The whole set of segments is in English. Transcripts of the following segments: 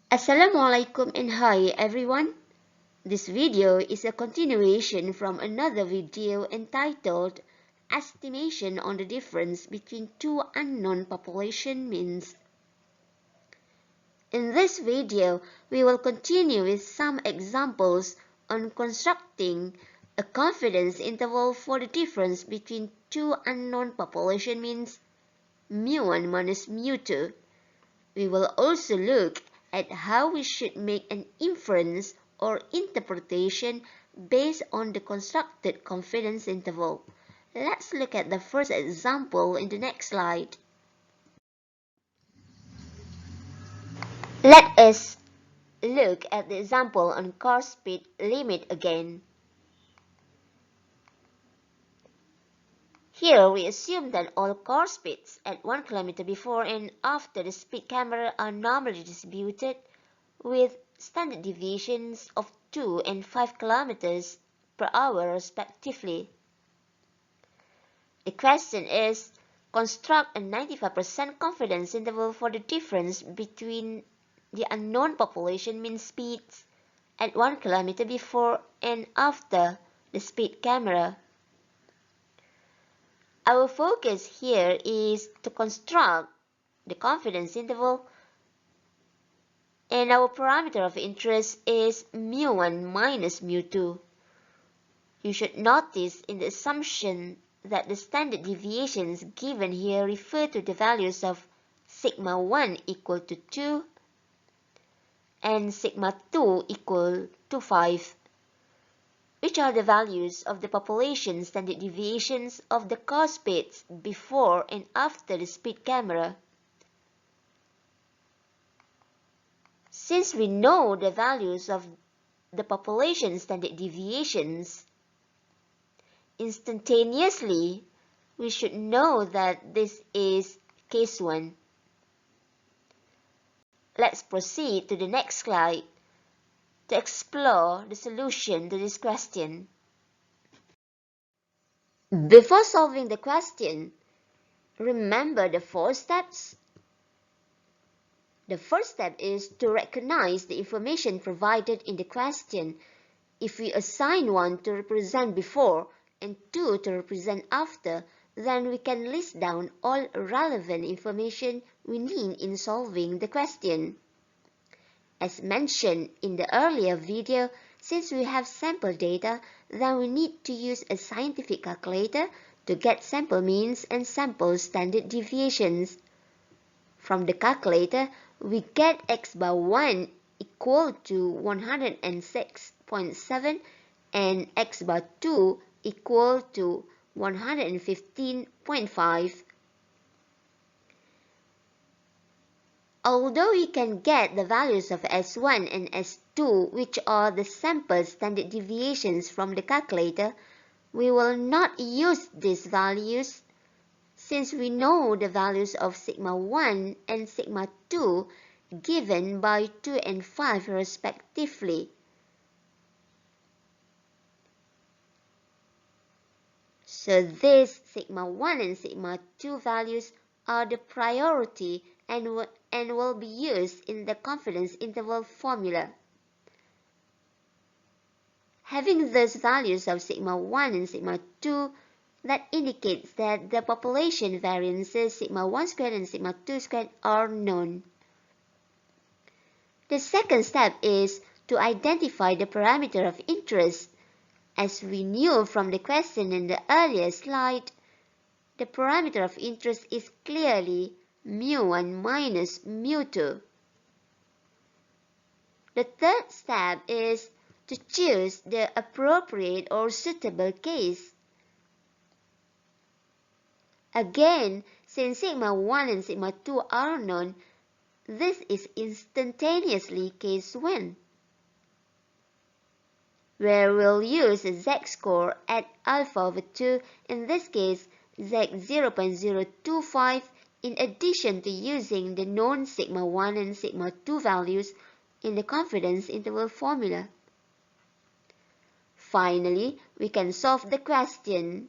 Assalamualaikum and hi everyone. This video is a continuation from another video entitled Estimation on the Difference Between Two Unknown Population Means. In this video, we will continue with some examples on constructing a confidence interval for the difference between two unknown population means mu1 minus mu2. We will also look at how we should make an inference or interpretation based on the constructed confidence interval. Let's look at the first example in the next slide. Let us look at the example on car speed limit again. Here we assume that all car speeds at 1 km before and after the speed camera are normally distributed with standard deviations of 2 and 5 km per hour respectively. The question is, construct a 95% confidence interval for the difference between the unknown population mean speeds at 1 km before and after the speed camera. Our focus here is to construct the confidence interval, and our parameter of interest is mu1 minus mu2. You should notice in the assumption that the standard deviations given here refer to the values of sigma 1 equal to 2 and sigma 2 equal to 5. Which are the values of the population standard deviations of the car speeds before and after the speed camera. Since we know the values of the population standard deviations, instantaneously we should know that this is case 1. Let's proceed to the next slide to explore the solution to this question. Before solving the question, remember the 4 steps. The first step is to recognize the information provided in the question. If we assign 1 to represent before and 2 to represent after, then we can list down all relevant information we need in solving the question. As mentioned in the earlier video, since we have sample data, then we need to use a scientific calculator to get sample means and sample standard deviations. From the calculator, we get x bar 1 equal to 106.7 and x bar 2 equal to 115.5. Although we can get the values of S1 and S2, which are the sample standard deviations from the calculator, we will not use these values since we know the values of sigma 1 and sigma 2 given by 2 and 5 respectively. So these sigma 1 and sigma 2 values are the priority and will be used in the confidence interval formula. Having those values of sigma 1 and sigma 2, that indicates that the population variances sigma 1 squared and sigma 2 squared are known. The second step is to identify the parameter of interest. As we knew from the question in the earlier slide, the parameter of interest is clearly mu1 minus mu2. The third step is to choose the appropriate or suitable case. Again, since sigma 1 and sigma 2 are known, this is instantaneously case 1, where we'll use a z-score at alpha over 2, in this case z 0.025, in addition to using the known sigma 1 and sigma 2 values in the confidence interval formula. Finally, we can solve the question.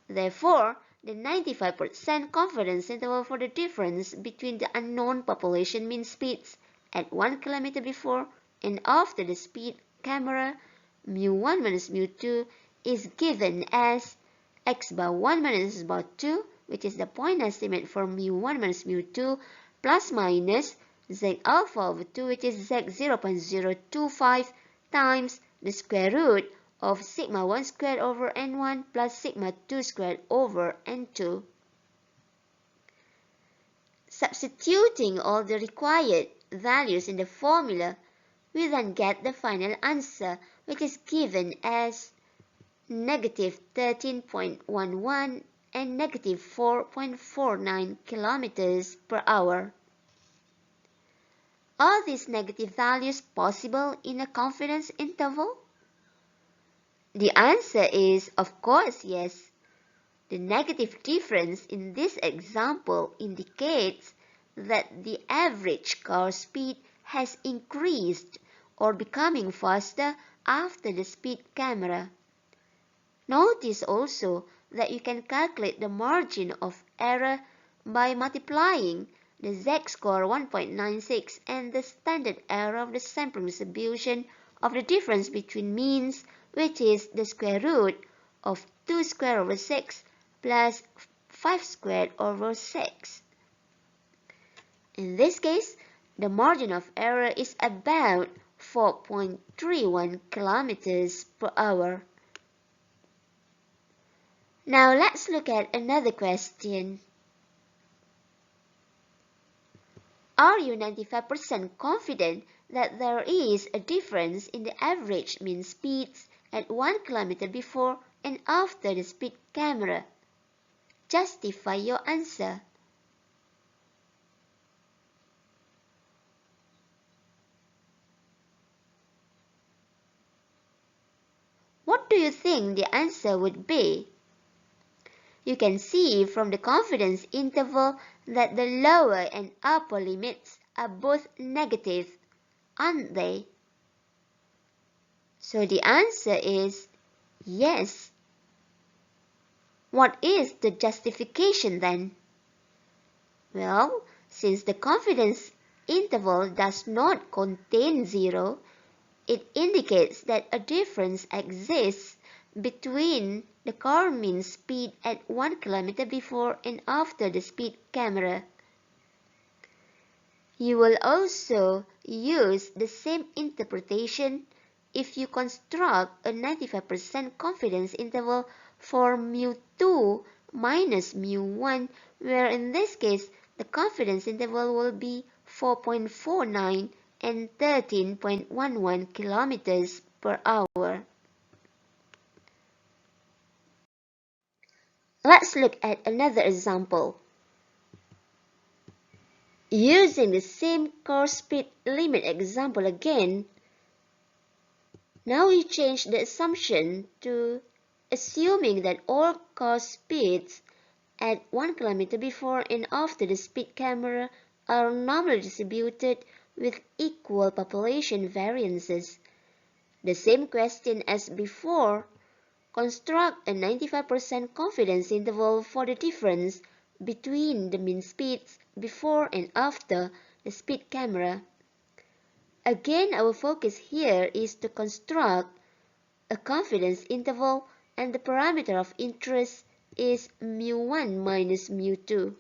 Therefore, the 95% confidence interval for the difference between the unknown population mean speeds at 1 kilometer before and after the speed camera, mu1 minus mu2 is given as x bar 1 minus x bar 2, which is the point estimate for mu1 minus mu2, plus minus z alpha over 2, which is z 0.025 times the square root of sigma 1 squared over n1 plus sigma 2 squared over n2. Substituting all the required values in the formula, we then get the final answer, which is given as negative 13.11 and negative 4.49 kilometers per hour. Are these negative values possible in a confidence interval? The answer is, of course, yes. The negative difference in this example indicates that the average car speed has increased or becoming faster after the speed camera. Notice also that you can calculate the margin of error by multiplying the z-score 1.96 and the standard error of the sampling distribution of the difference between means, which is the square root of 2 squared over 6 plus 5 squared over 6. In this case, the margin of error is about 4.31 kilometers per hour. Now let's look at another question. Are you 95% confident that there is a difference in the average mean speeds at 1 kilometer before and after the speed camera? Justify your answer. What do you think the answer would be? You can see from the confidence interval that the lower and upper limits are both negative, aren't they? So the answer is yes. What is the justification then? Well, since the confidence interval does not contain zero, it indicates that a difference exists between the car mean speed at 1 kilometer before and after the speed camera. You will also use the same interpretation if you construct a 95% confidence interval for mu2 minus mu1, where in this case the confidence interval will be 4.49 and 13.11 kilometers per hour. Let's look at another example. Using the same car speed limit example again, now we change the assumption to assuming that all car speeds at 1 kilometer before and after the speed camera are normally distributed with equal population variances. The same question as before. Construct a 95% confidence interval for the difference between the mean speeds before and after the speed camera. Again, our focus here is to construct a confidence interval, and the parameter of interest is mu1 minus mu2.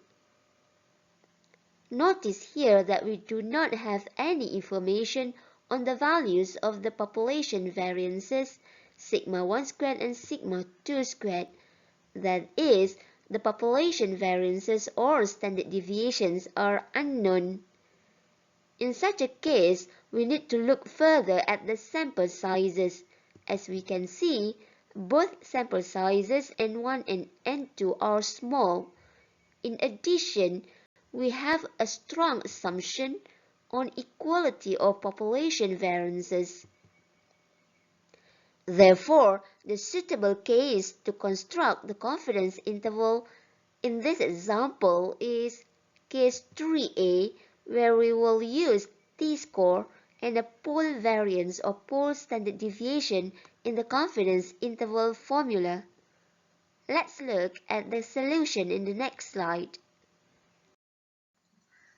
Notice here that we do not have any information on the values of the population variances sigma 1 squared and sigma 2 squared. That is, the population variances or standard deviations are unknown. In such a case, we need to look further at the sample sizes. As we can see, both sample sizes N1 and N2 are small. In addition, we have a strong assumption on equality of population variances. Therefore, the suitable case to construct the confidence interval in this example is case 3a, where we will use t-score and a pole variance or pole standard deviation in the confidence interval formula. Let's look at the solution in the next slide.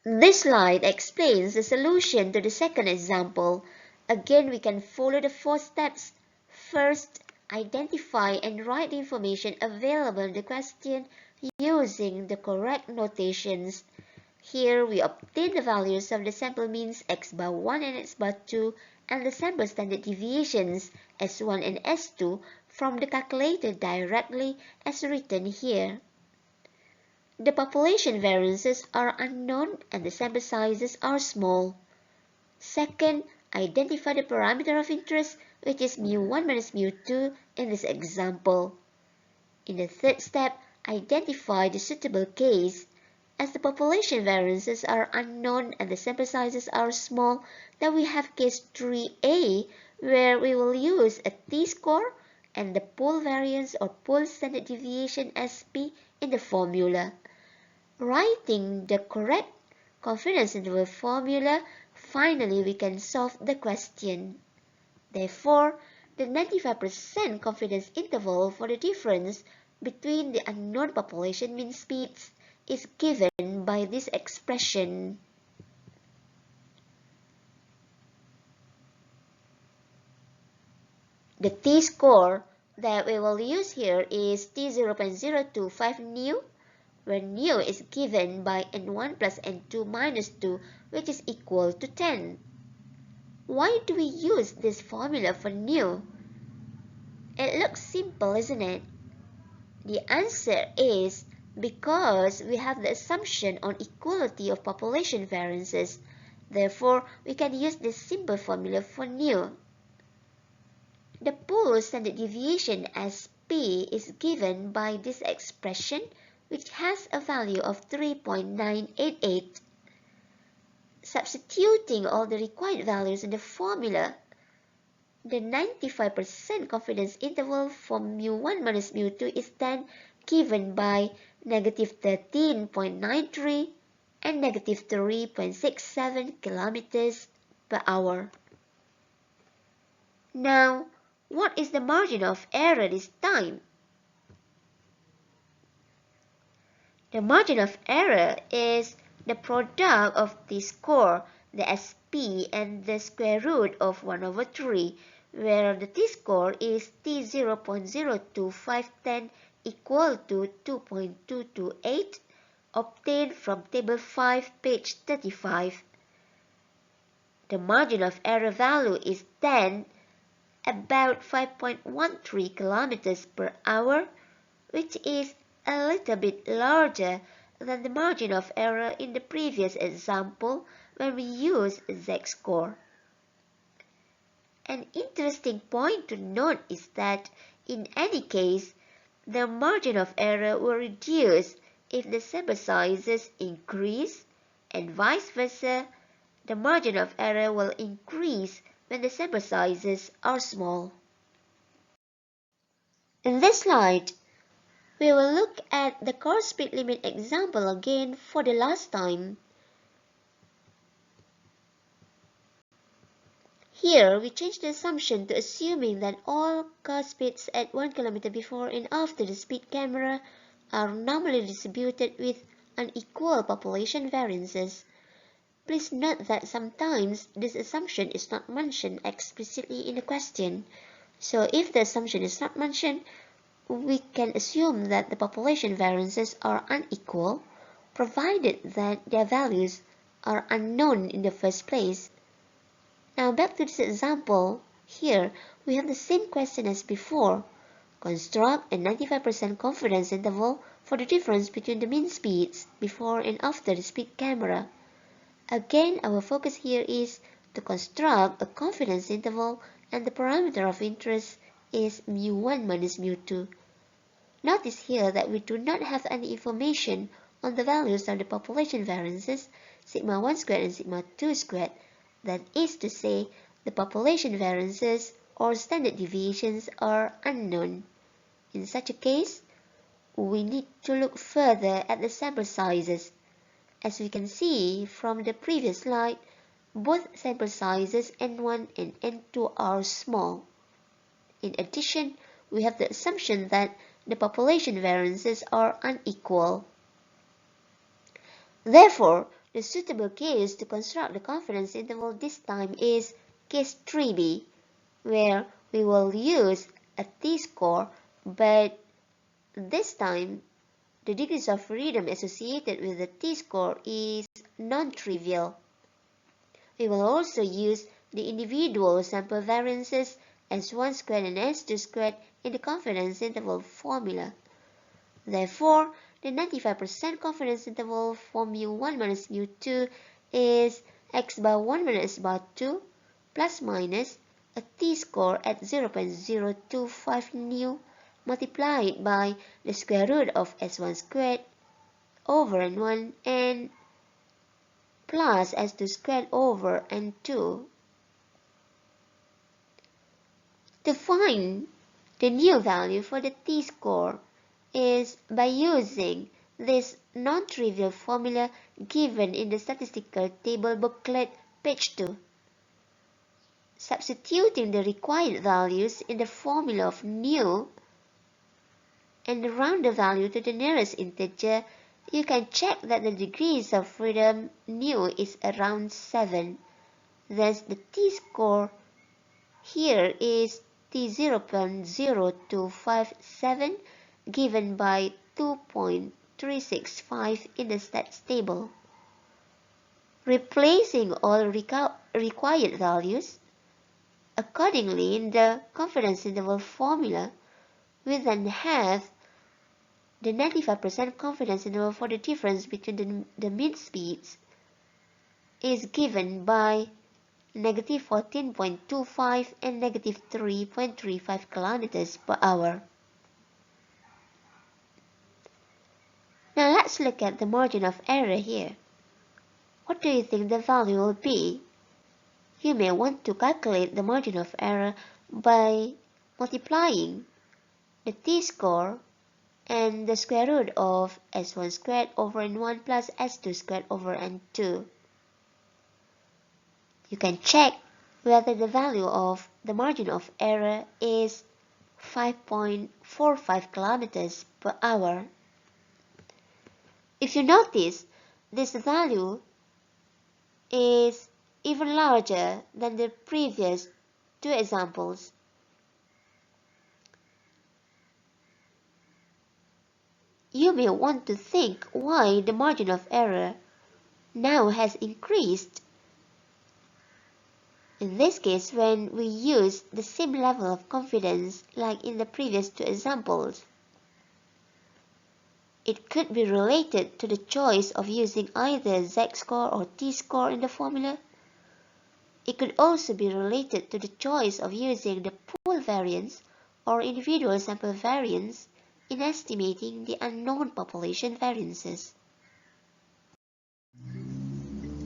This slide explains the solution to the second example. Again, we can follow the 4 steps. First, identify and write the information available in the question using the correct notations. Here, we obtain the values of the sample means x bar 1 and x bar 2 and the sample standard deviations S1 and S2 from the calculator directly as written here. The population variances are unknown and the sample sizes are small. Second, identify the parameter of interest, which is mu1 minus mu2 in this example. In the third step, identify the suitable case. As the population variances are unknown and the sample sizes are small, then we have case 3A, where we will use a t-score and the pool variance or pool standard deviation SP in the formula. Writing the correct confidence interval formula, finally we can solve the question. Therefore, the 95% confidence interval for the difference between the unknown population mean speeds is given by this expression. The t-score that we will use here is t0.025 nu, where nu is given by n1 plus n2 minus 2, which is equal to 10. Why do we use this formula for nu? It looks simple, isn't it? The answer is because we have the assumption on equality of population variances. Therefore, we can use this simple formula for nu. The pool standard deviation SP is given by this expression, which has a value of 3.988. Substituting all the required values in the formula, the 95% confidence interval for mu1 minus mu2 is then given by negative 13.93 and negative 3.67 kilometers per hour. Now, what is the margin of error this time? The margin of error is the product of the score, the SP, and the square root of 1 over 3, where the t-score is t0.02510 equal to 2.228, obtained from table 5, page 35. The margin of error value is then about 5.13 kilometers per hour, which is a little bit larger than the margin of error in the previous example when we use z-score. An interesting point to note is that in any case, the margin of error will reduce if the sample sizes increase, and vice versa, the margin of error will increase when the sample sizes are small. In this slide, we will look at the car speed limit example again for the last time. Here, we change the assumption to assuming that all car speeds at 1 km before and after the speed camera are normally distributed with unequal population variances. Please note that sometimes this assumption is not mentioned explicitly in the question. So if the assumption is not mentioned, we can assume that the population variances are unequal, provided that their values are unknown in the first place. Now back to this example, here we have the same question as before. Construct a 95% confidence interval for the difference between the mean speeds before and after the speed camera. Again, our focus here is to construct a confidence interval and the parameter of interest is mu1 minus mu2. Notice here that we do not have any information on the values of the population variances, sigma 1 squared and sigma 2 squared. That is to say, the population variances or standard deviations are unknown. In such a case, we need to look further at the sample sizes. As we can see from the previous slide, both sample sizes N1 and N2 are small. In addition, we have the assumption that the population variances are unequal. Therefore, The suitable case to construct the confidence interval this time is case 3b, where we will use a t-score, but this time the degrees of freedom associated with the t-score is non-trivial. We will also use the individual sample variances S1 squared and S2 squared in the confidence interval formula. Therefore, the 95% confidence interval for mu1 minus mu2 is x bar 1 minus x bar 2 plus minus a t-score at 0.025 nu multiplied by the square root of S1 squared over N1 and plus S2 squared over N2. To find the new value for the t-score is by using this non-trivial formula given in the statistical table booklet page 2. Substituting the required values in the formula of nu and round the value to the nearest integer, you can check that the degrees of freedom nu is around 7. Thus the t-score here is T0.0257 given by 2.365 in the stats table. Replacing all required values accordingly in the confidence interval formula, we then have the 95% confidence interval for the difference between the mean speeds is given by negative 14.25 and negative 3.35 kilometers per hour. Now let's look at the margin of error here. What do you think the value will be? You may want to calculate the margin of error by multiplying the t-score and the square root of S1 squared over N1 plus S2 squared over N2. You can check whether the value of the margin of error is 5.45 kilometers per hour. If you notice, this value is even larger than the previous two examples. You may want to think why the margin of error now has increased. In this case, when we use the same level of confidence like in the previous two examples, it could be related to the choice of using either z-score or t-score in the formula. It could also be related to the choice of using the pool variance or individual sample variance in estimating the unknown population variances.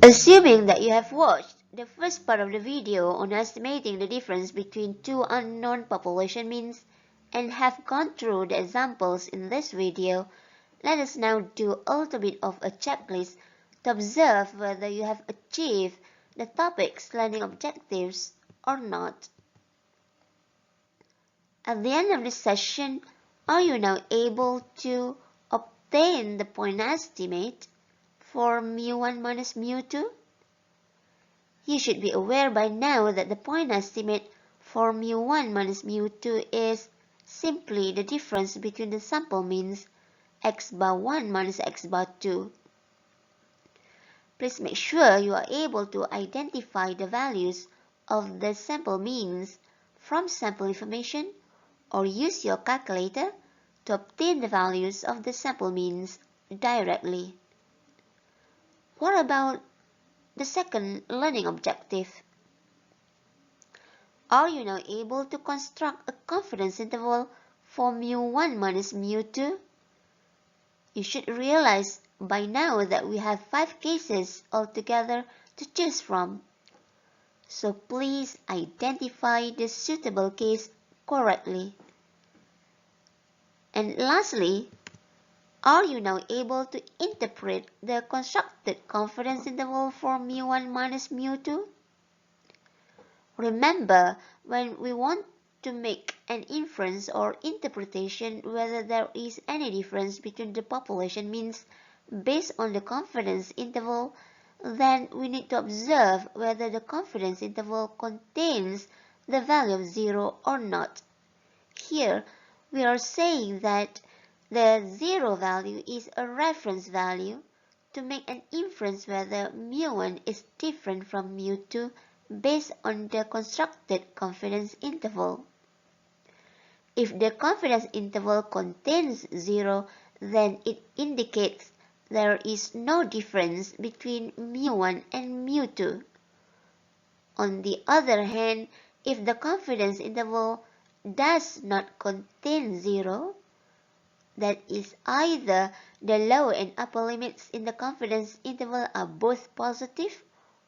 Assuming that you have watched the first part of the video on estimating the difference between two unknown population means and have gone through the examples in this video, let us now do a little bit of a checklist to observe whether you have achieved the topic's learning objectives or not. At the end of this session, are you now able to obtain the point estimate for mu1 minus mu2? You should be aware by now that the point estimate for mu1 minus mu2 is simply the difference between the sample means x bar 1 minus x bar 2. Please make sure you are able to identify the values of the sample means from sample information or use your calculator to obtain the values of the sample means directly. What about the second learning objective? Are you now able to construct a confidence interval for mu1 minus mu2? You should realize by now that we have 5 cases altogether to choose from. So please identify the suitable case correctly. And lastly, are you now able to interpret the constructed confidence interval for mu1 minus mu2? Remember, when we want to make an inference or interpretation whether there is any difference between the population means based on the confidence interval, then we need to observe whether the confidence interval contains the value of 0 or not. Here, we are saying that the 0 value is a reference value to make an inference whether mu1 is different from mu2 based on the constructed confidence interval. If the confidence interval contains 0, then it indicates there is no difference between mu1 and mu2. On the other hand, if the confidence interval does not contain 0, that is either the lower and upper limits in the confidence interval are both positive,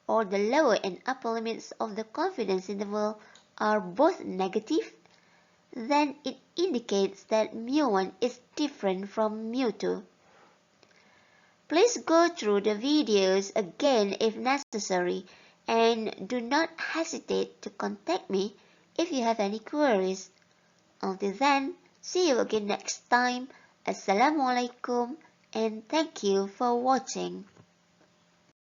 or the lower and upper limits of the confidence interval are both negative, then it indicates that mu1 is different from mu2. Please go through the videos again if necessary, and do not hesitate to contact me if you have any queries. Until then, see you again next time. Assalamualaikum and thank you for watching.